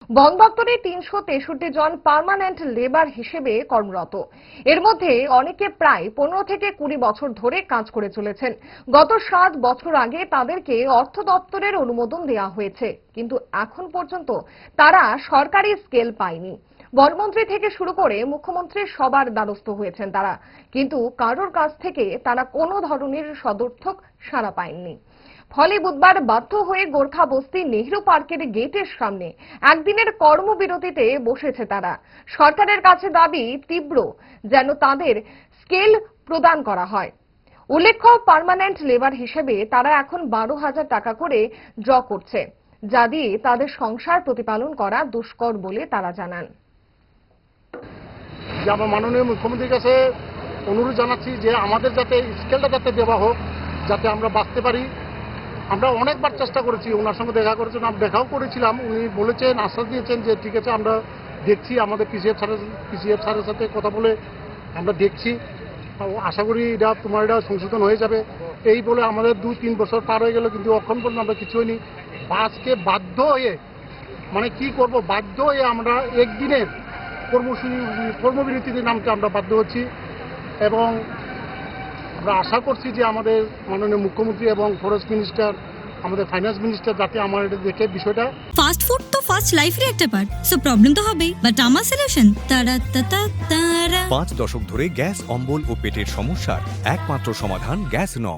বন দপ্তরে ৩৬৩ জন permanent labour হিসেবে কর্মরত। এর মধ্যে অনেকে প্রায় ১৫ থেকে ২০ বছর ধরে কাজ করে চলেছেন। গত ৭ বছর আগে তাদেরকে অর্থ দপ্তরের অনুমোদন দেওয়া হয়েছে, কিন্তু এখন পর্যন্ত তারা সরকারি স্কেল পায়নি। বনমন্ত্রী থেকে শুরু করে মুখ্যমন্ত্রী সবার দ্বারস্থ হয়েছেন তারা, কিন্তু কারোর কাছ থেকে তারা কোনো ধরনের সদর্থক সাড়া পায়নি। ফলে বুধবার বাধ্য হয়ে গোর্খা বস্তি নেহরু পার্কের গেটের সামনে একদিনের কর্মবিরতিতে বসেছে তারা। সরকারের কাছে দাবি তীব্র, যেন তাদের স্কেল প্রদান করা হয়। উল্লেখ্য, পার্মানেন্ট লেবার হিসেবে তারা এখন ১২,০০০ টাকা করে ড্র করছে, যা দিয়ে তাদের সংসার প্রতিপালন করা দুষ্কর বলে তারা জানান। আমার মাননীয় মুখ্যমন্ত্রীর কাছে অনুরোধ জানাচ্ছি যে আমাদের যাতে স্কেলটা যাতে দেওয়া হোক, যাতে আমরা বাঁচতে পারি। আমরা অনেকবার চেষ্টা করেছি, ওনার সঙ্গে দেখা করেছেন, আমরা দেখাও করেছিলাম। উনি বলেছেন, আশ্বাস দিয়েছেন যে ঠিক আছে, আমরা দেখছি, আমাদের পিসিএফ স্যারের সাথে কথা বলে আমরা দেখছি, আশা করি তোমার এটা সংশোধন হয়ে যাবে। এই বলে আমাদের ২-৩ বছর পার হয়ে গেল, কিন্তু এখন পর্যন্ত আমরা কিছু হয়নি। আজকে বাধ্য হয়ে, মানে কি করব, বাধ্য হয়ে আমরা একদিনের কর্মবিরতিতে নামতে আমরা বাধ্য হচ্ছি। এবং আমরা আশা করছি যে আমাদের মাননীয় মুখ্যমন্ত্রী এবং ফরেস্ট মিনিস্টার, আমাদের ফাইন্যান্স মিনিস্টার যাতে আমার এটা দেখে বিষয়টা। ফাস্ট ফুড তো ফাস্ট লাইফের একটা পার্ট, সো প্রবলেম তো হবেই, বাট আমার সলিউশন তারা। 5 দশক ধরে গ্যাস, অম্বল ও পেটের সমস্যার একমাত্র সমাধান গ্যাস নল।